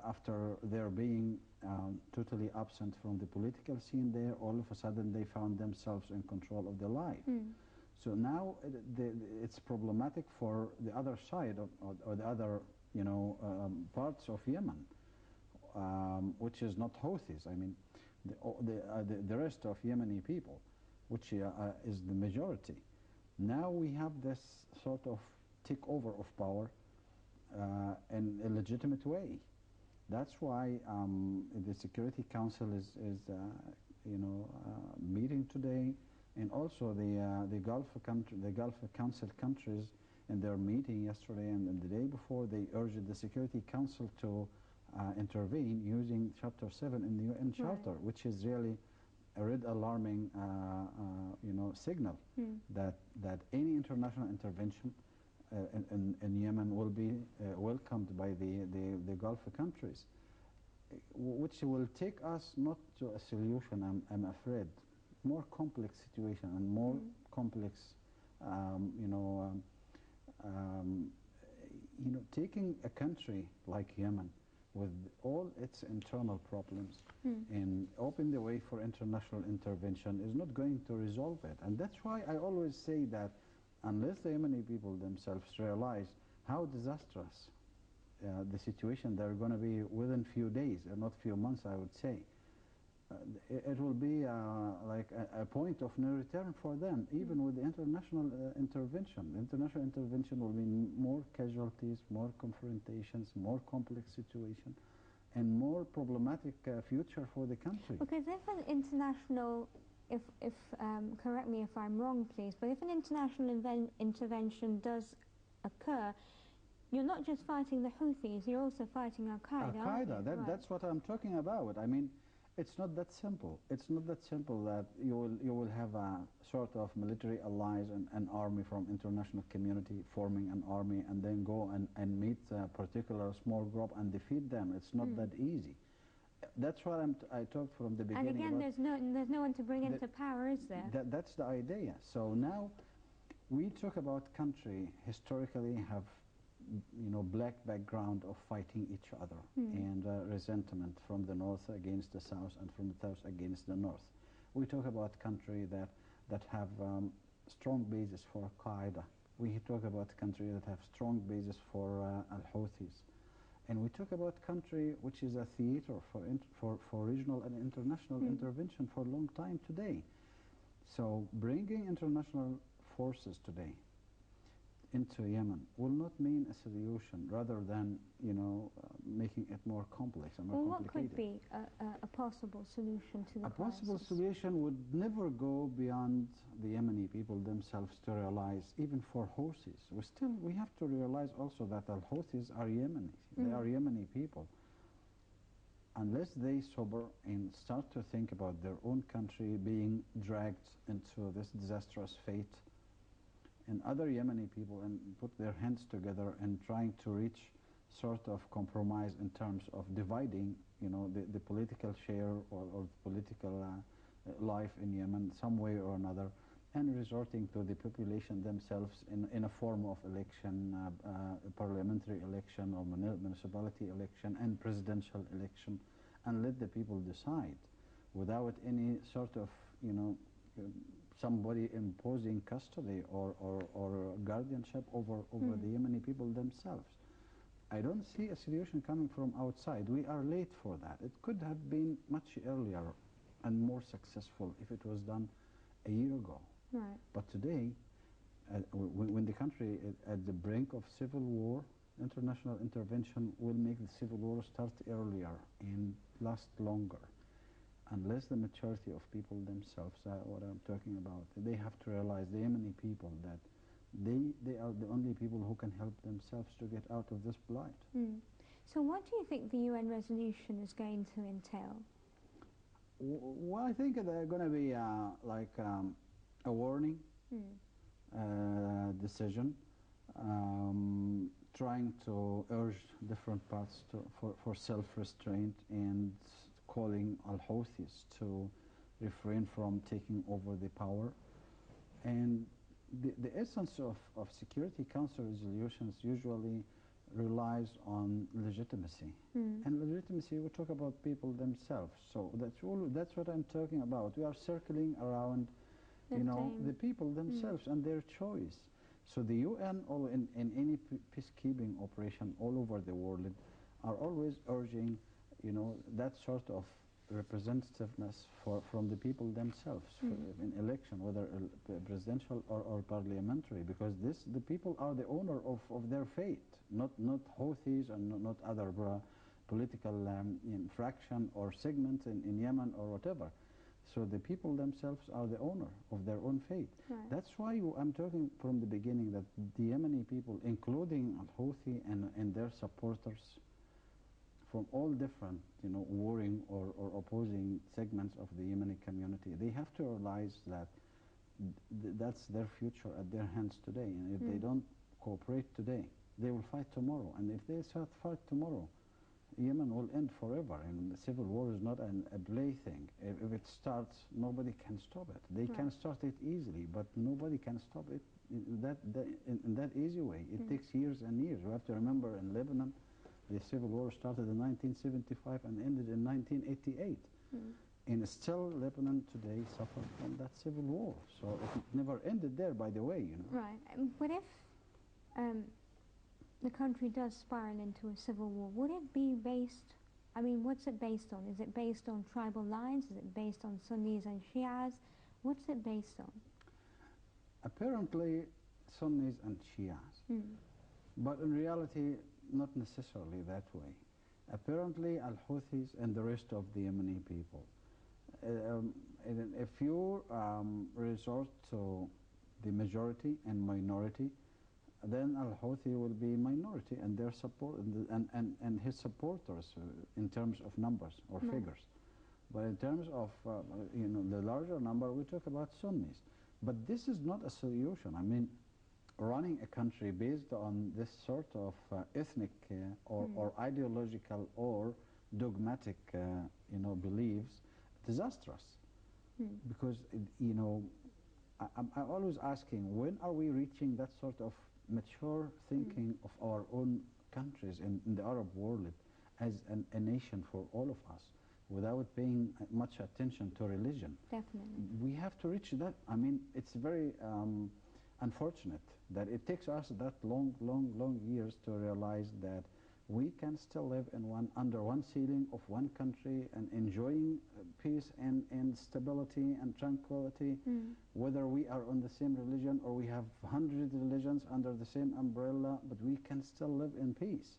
after their being totally absent from the political scene there, all of a sudden they found themselves in control of their life. So now it's problematic for the other side or the other, parts of Yemen, which is not Houthis. I mean, the rest of Yemeni people, which is the majority. Now we have this sort of takeover of power in a legitimate way. That's why the Security Council is meeting today, and also the Gulf Council countries in their meeting yesterday and the day before, they urged the Security Council to intervene using Chapter 7 in the UN Charter, which is really a red alarming signal that any international intervention in Yemen will be welcomed by the Gulf countries, which will take us not to a solution, I'm afraid, more complex situation and more complex, taking a country like Yemen with all its internal problems and open the way for international intervention is not going to resolve it. And that's why I always say that unless the Yemeni people themselves realize how disastrous the situation they're going to be within few days, and not few months, I would say, it will be like a point of no return for them, even with the international intervention. The international intervention will mean more casualties, more confrontations, more complex situation, and more problematic future for the country. Because if an international, correct me if I'm wrong, please, but if an international intervention does occur, you're not just fighting the Houthis, you're also fighting Al-Qaeda. Al-Qaeda, that's what I'm talking about. I mean, it's not that simple. It's not that simple that you will have a sort of military allies and an army from international community forming an army and then go and meet a particular small group and defeat them. It's not that easy. That's what I talked from the beginning. And again, there's no one to bring into power, is there? That's the idea. So now we talk about country historically have black background of fighting each other and resentment from the north against the south and from the south against the north. We talk about country that have strong basis for Al-Qaeda. We talk about country that have strong basis for Al-Houthis. And we talk about country which is a theater for regional and international intervention for a long time today. So bringing international forces today into Yemen will not mean a solution, rather than making it more complex and more complicated. What could be a possible solution to the crisis? A possible solution would never go beyond the Yemeni people themselves to realize, even for Houthis. We have to realize also that Al-Houthis are Yemenis. They are Yemeni people. Unless they sober and start to think about their own country being dragged into this disastrous fate, and other Yemeni people and put their hands together and trying to reach sort of compromise in terms of dividing, the political share or political life in Yemen some way or another, and resorting to the population themselves in a form of election, parliamentary election or municipality election and presidential election, and let the people decide without any sort of, somebody imposing custody or guardianship over the Yemeni people themselves. I don't see a solution coming from outside. We are late for that. It could have been much earlier and more successful if it was done a year ago. Right. But today, when the country is at the brink of civil war, international intervention will make the civil war start earlier and last longer. Unless the majority of people themselves, what I'm talking about, they have to realize, the Yemeni people, that they are the only people who can help themselves to get out of this plight. So what do you think the UN resolution is going to entail? Well, I think they're going to be like a warning decision, trying to urge different parts for self-restraint and calling Al-Houthis to refrain from taking over the power. And the essence of Security Council resolutions usually relies on legitimacy. And legitimacy, we talk about people themselves. So that's what I'm talking about. We are circling around, you know, the people themselves and their choice. So the UN, in any peacekeeping operation all over the world, are always urging, you know, that sort of representativeness from the people themselves in election, whether presidential or parliamentary, because the people are the owner of their fate, not Houthis and not other political fraction or segment in Yemen or whatever. So the people themselves are the owner of their own fate. Right. That's why I'm talking from the beginning that the Yemeni people, including Al-Houthi and their supporters from all different, you know, warring or opposing segments of the Yemeni community, they have to realize that that's their future at their hands today. And if they don't cooperate today, they will fight tomorrow. And if they start fight tomorrow, Yemen will end forever, and the civil war is not a plaything. If it starts, nobody can stop it. They can start it easily, but nobody can stop it in that easy way. It takes years and years. You have to remember in Lebanon, the civil war started in 1975 and ended in 1988. And still Lebanon today suffers from that civil war. So it never ended there, by the way, you know. Right. But if the country does spiral into a civil war, would it be based, I mean, what's it based on? Is it based on tribal lines? Is it based on Sunnis and Shias? What's it based on? Apparently Sunnis and Shias. But in reality, not necessarily that way. Apparently Al-Houthis and the rest of the Yemeni people, if you resort to the majority and minority, then Al-Houthi will be minority and their support and his supporters in terms of numbers or figures. But in terms of you know, the larger number, we talk about Sunnis. But this is not a solution. I mean, running a country based on this sort of ethnic or ideological or dogmatic you know, beliefs, disastrous. Because you know, I'm always asking, when are we reaching that sort of mature thinking of our own countries in the Arab world as a nation for all of us, without paying much attention to religion? Definitely. We have to reach that. I mean, it's very unfortunate that it takes us that long years to realize that we can still live in under one ceiling of one country and enjoying peace and stability and tranquility, whether we are on the same religion or we have 100 religions under the same umbrella, but we can still live in peace.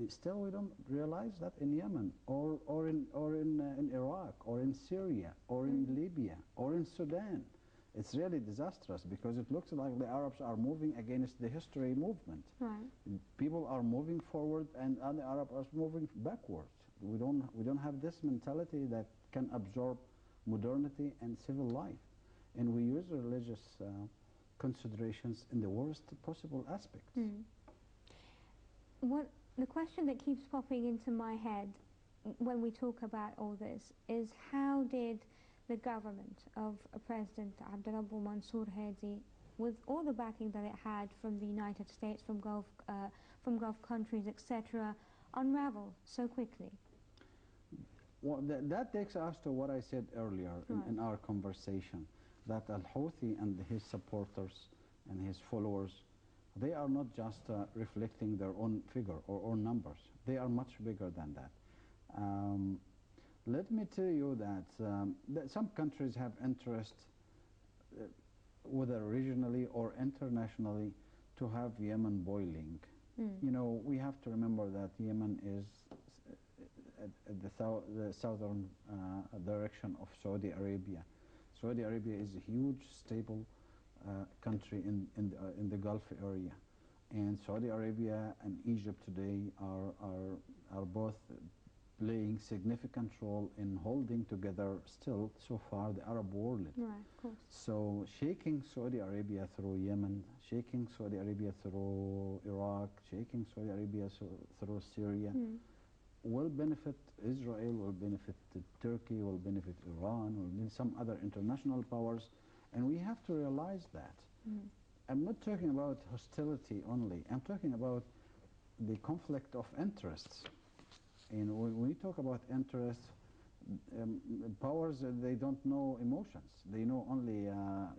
Still, we don't realize that in Yemen or in Iraq or in Syria or in Libya or in Sudan. It's really disastrous because it looks like the Arabs are moving against the history movement. Right. People are moving forward and other Arabs are moving backwards. We don't have this mentality that can absorb modernity and civil life. And we use religious considerations in the worst possible aspects. The question that keeps popping into my head when we talk about all this is, how did the government of President Abdurrabbu Mansour Hadi, with all the backing that it had from the United States, from Gulf countries, etc., unravel so quickly? Well, that takes us to what I said earlier in our conversation, that Al-Houthi and his supporters and his followers, they are not just reflecting their own figure or own numbers. They are much bigger than that. Let me tell you that some countries have interest, whether regionally or internationally, to have Yemen boiling. You know, we have to remember that Yemen is at the southern direction of Saudi Arabia. Saudi Arabia is a huge, stable country in the Gulf area. And Saudi Arabia and Egypt today are both playing significant role in holding together still, so far, the Arab world. Right, of course. So shaking Saudi Arabia through Yemen, shaking Saudi Arabia through Iraq, shaking Saudi Arabia through Syria will benefit Israel, will benefit Turkey, will benefit Iran, will benefit some other international powers, and we have to realize that. I'm not talking about hostility only. I'm talking about the conflict of interests. And when we talk about interests, powers, they don't know emotions. They know only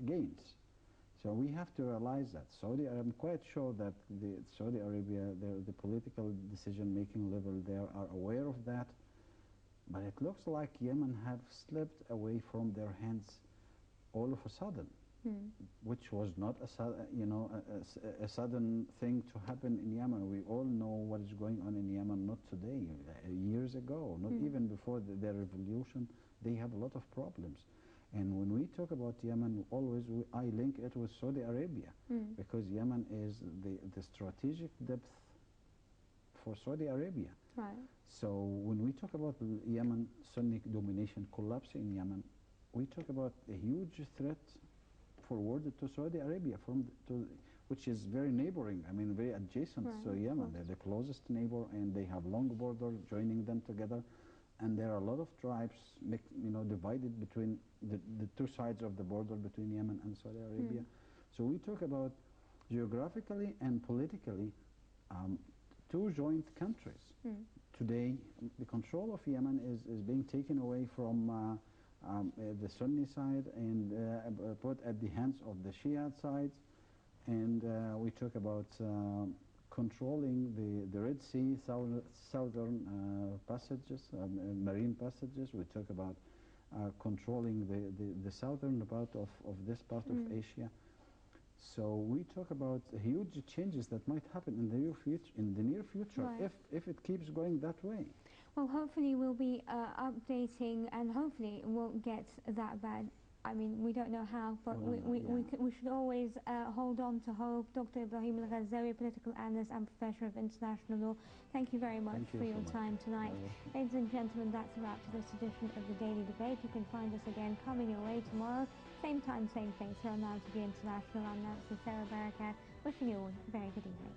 gains. So we have to realize that. I'm quite sure that Saudi Arabia, the political decision-making level there are aware of that. But it looks like Yemen have slipped away from their hands all of a sudden, which was not a sudden thing to happen in Yemen. We all know what is going on in Yemen, not today, years ago, not even before their revolution. They have a lot of problems. And when we talk about Yemen, I link it with Saudi Arabia, because Yemen is the strategic depth for Saudi Arabia. Right. So when we talk about Yemen, Sunni domination collapse in Yemen, we talk about a huge threat forwarded to Saudi Arabia, which is very neighboring, very adjacent to Yemen. They're the closest neighbor, and they have long border joining them together. And there are a lot of tribes, divided between the two sides of the border between Yemen and Saudi Arabia. So we talk about geographically and politically two joint countries. Today, the control of Yemen is being taken away from the Sunni side and put at the hands of the Shia sides. And we talk about controlling the Red Sea southern passages, marine passages. We talk about controlling the southern part of this part of Asia. So we talk about huge changes that might happen in the near future, if it keeps going that way. Well, hopefully we'll be updating, and hopefully it won't get that bad. We don't know how, but we should always hold on to hope. Dr. Ibrahim Al-Ghazawi, political analyst and professor of international law, thank you very much for your time tonight. Ladies and gentlemen, that's a wrap to this edition of the Daily Debate. You can find us again coming your way tomorrow, same time, same place, here on Nile TV International. I'm Nancy Sarah Barakat, wishing you all a very good evening.